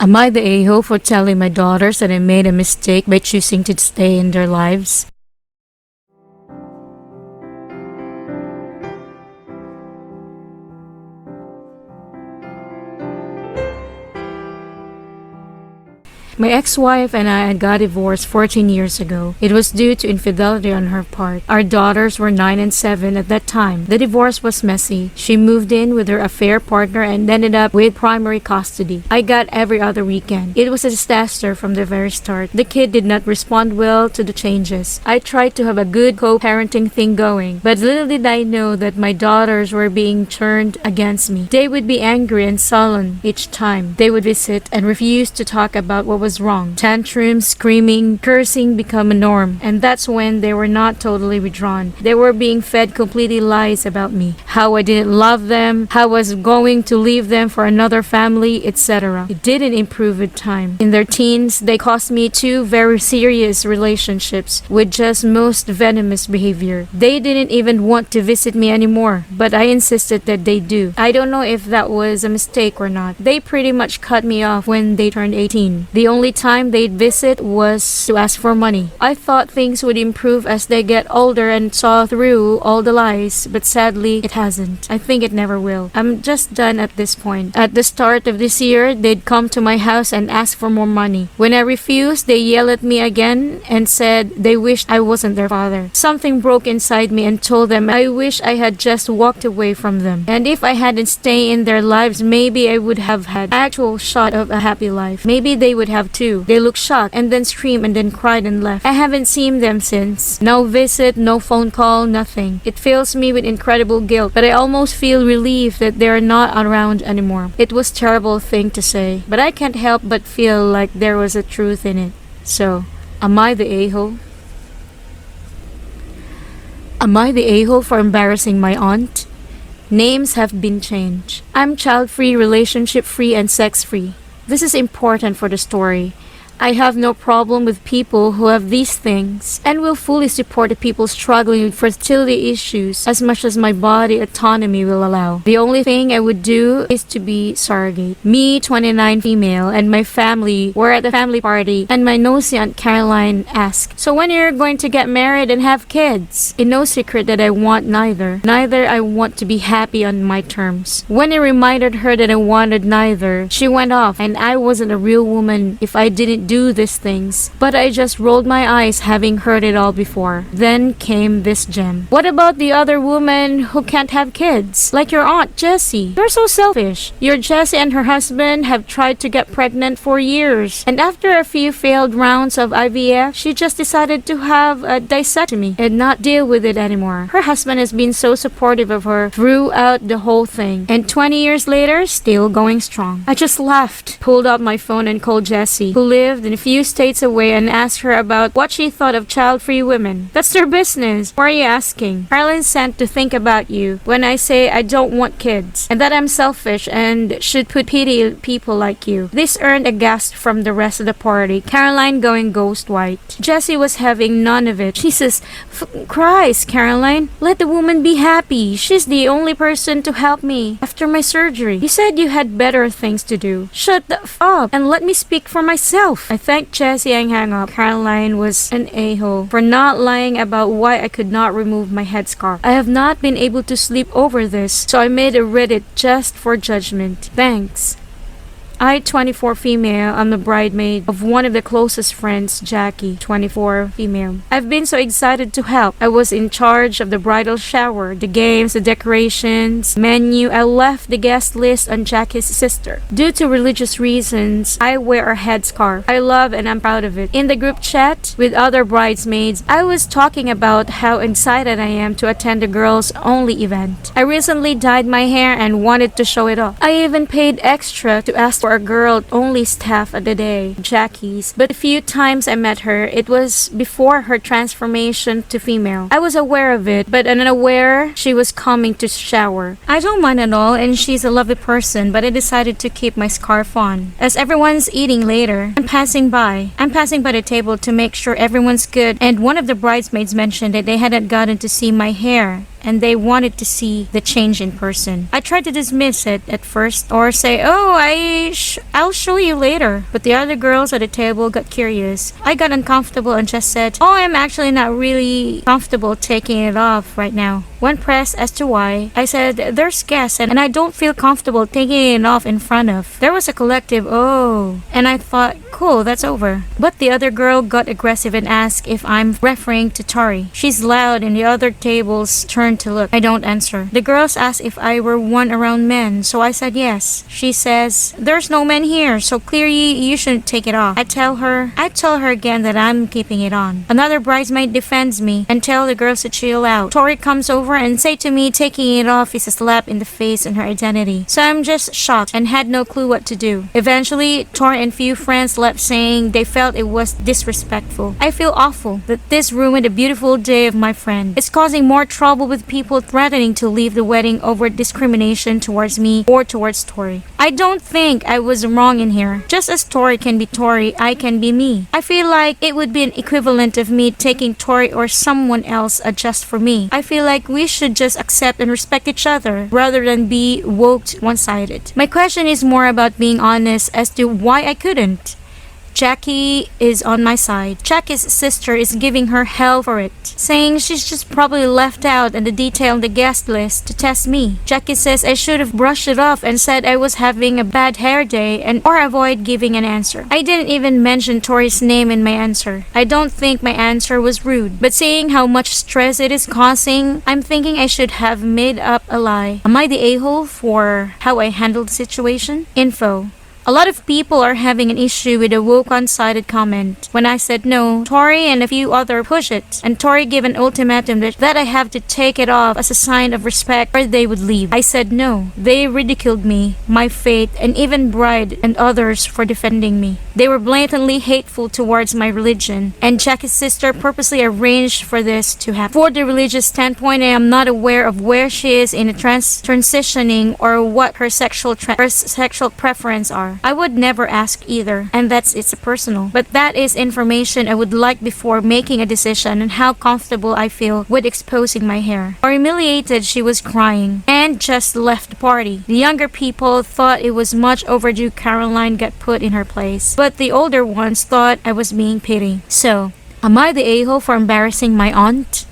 Am I the a-hole for telling my daughters that I made a mistake by choosing to stay in their lives? My ex-wife and I had got divorced 14 years ago. It was due to infidelity on her part. Our daughters were 9 and 7 at that time. The divorce was messy. She moved in with her affair partner and ended up with primary custody. I got every other weekend. It was a disaster from the very start. The kid did not respond well to the changes. I tried to have a good co-parenting thing going, but little did I know that my daughters were being turned against me. They would be angry and sullen each time. They would visit and refuse to talk about what was wrong. Tantrums, screaming, cursing become a norm, and that's when they were not totally withdrawn. They were being fed completely lies about me, how I didn't love them, how I was going to leave them for another family, etc. It didn't improve with time. In their teens, they cost me 2 very serious relationships with just most venomous behavior. They didn't even want to visit me anymore, but I insisted that they do. I don't know if that was a mistake or not. They pretty much cut me off when they turned 18. The only time they'd visit was to ask for money. I thought things would improve as they get older and saw through all the lies, but sadly, it hasn't. I think it never will. I'm just done at this point. At the start of this year, they'd come to my house and ask for more money. When I refused, they yelled at me again and said they wished I wasn't their father. Something broke inside me and told them I wish I had just walked away from them. And if I hadn't stayed in their lives, maybe I would have had actual shot of a happy life. Maybe they would have too. They looked shocked and then screamed and then cried and left. I haven't seen them since. No visit, no phone call, nothing. It fills me with incredible guilt, but I almost feel relieved that they're not around anymore. It was a terrible thing to say, but I can't help but feel like there was a truth in it. So, am I the a-hole? Am I the a-hole for embarrassing my aunt? Names have been changed. I'm child-free, relationship-free, and sex-free. This is important for the story. I have no problem with people who have these things and will fully support the people struggling with fertility issues as much as my body autonomy will allow. The only thing I would do is to be surrogate. Me, 29 female, and my family were at the family party and my nosy Aunt Caroline asked, "So when are you going to get married and have kids?" It's no secret that I want neither. Neither I want to be happy on my terms. When I reminded her that I wanted neither, she went off and I wasn't a real woman if I didn't do these things, but I just rolled my eyes having heard it all before. Then came this gem. What about the other women who can't have kids? Like your aunt Jessie. You're so selfish. Your Jessie and her husband have tried to get pregnant for years, and after a few failed rounds of IVF, she just decided to have a disectomy and not deal with it anymore. Her husband has been so supportive of her throughout the whole thing, and 20 years later, still going strong. I just laughed, pulled out my phone and called Jessie, who lived in a few states away, and asked her about what she thought of child-free women. That's their business. Why are you asking? Caroline sent to think about you when I say I don't want kids and that I'm selfish and should put pity people like you. This earned a gasp from the rest of the party, Caroline going ghost white. Jessie was having none of it. Jesus Christ, Caroline, let the woman be happy. She's the only person to help me after my surgery. You said you had better things to do. Shut the f up and let me speak for myself. I thanked Jessie and hung up. Caroline was an a-hole for not lying about why I could not remove my headscarf. I have not been able to sleep over this, so I made a Reddit just for judgment. Thanks. I, 24 female, am the bridesmaid of one of the closest friends, Jackie, 24 female. I've been so excited to help. I was in charge of the bridal shower, the games, the decorations, menu. I left the guest list on Jackie's sister. Due to religious reasons, I wear a headscarf. I love and I'm proud of it. In the group chat with other bridesmaids, I was talking about how excited I am to attend the girls' only event. I recently dyed my hair and wanted to show it off. I even paid extra to ask for a girl-only staff of the day, Jackie's, but a few times I met her, it was before her transformation to female. I was aware of it, but unaware she was coming to shower. I don't mind at all, and she's a lovely person, but I decided to keep my scarf on. As everyone's eating later, I'm passing by the table to make sure everyone's good, and one of the bridesmaids mentioned that they hadn't gotten to see my hair and they wanted to see the change in person. I tried to dismiss it at first or say, oh, I'll show you later. But the other girls at the table got curious. I got uncomfortable and just said, oh, I'm actually not really comfortable taking it off right now. When pressed as to why, I said, there's guests and I don't feel comfortable taking it off in front of. There was a collective, oh, and I thought, cool, that's over. But the other girl got aggressive and asked if I'm referring to Tori. She's loud and the other tables turned to look. I don't answer. The girls asked if I were one around men, so I said yes. She says, there's no men here, so clearly you shouldn't take it off. I tell her again that I'm keeping it on. Another bridesmaid defends me and tell the girls to chill out. Tori comes over and say to me taking it off is a slap in the face on her identity. So I'm just shocked and had no clue what to do. Eventually, Tori and few friends left saying they felt it was disrespectful. I feel awful that this ruined a beautiful day of my friend. It's causing more trouble with people threatening to leave the wedding over discrimination towards me or towards Tori. I don't think I was wrong in here. Just as Tori can be Tori, I can be me. I feel like it would be an equivalent of me taking Tori or someone else just for me. I feel like we should just accept and respect each other rather than be woked one-sided. My question is more about being honest as to why I couldn't. Jackie is on my side. Jackie's sister is giving her hell for it, saying she's just probably left out in the detail on the guest list to test me. Jackie says I should have brushed it off and said I was having a bad hair day or avoid giving an answer. I didn't even mention Tori's name in my answer. I don't think my answer was rude, but seeing how much stress it is causing, I'm thinking I should have made up a lie. Am I the a-hole for how I handled the situation? Info. A lot of people are having an issue with a woke one-sided comment. When I said no, Tori and a few others pushed it, and Tori gave an ultimatum that I have to take it off as a sign of respect or they would leave. I said no. They ridiculed me, my faith, and even Bride and others for defending me. They were blatantly hateful towards my religion, and Jackie's sister purposely arranged for this to happen. For the religious standpoint, I am not aware of where she is in a transitioning or what her sexual preference are. I would never ask either, and it's personal. But that is information I would like before making a decision on how comfortable I feel with exposing my hair. Or humiliated, she was crying and just left the party. The younger people thought it was much overdue Caroline got put in her place, but the older ones thought I was being pitied. So, am I the a-hole for embarrassing my aunt?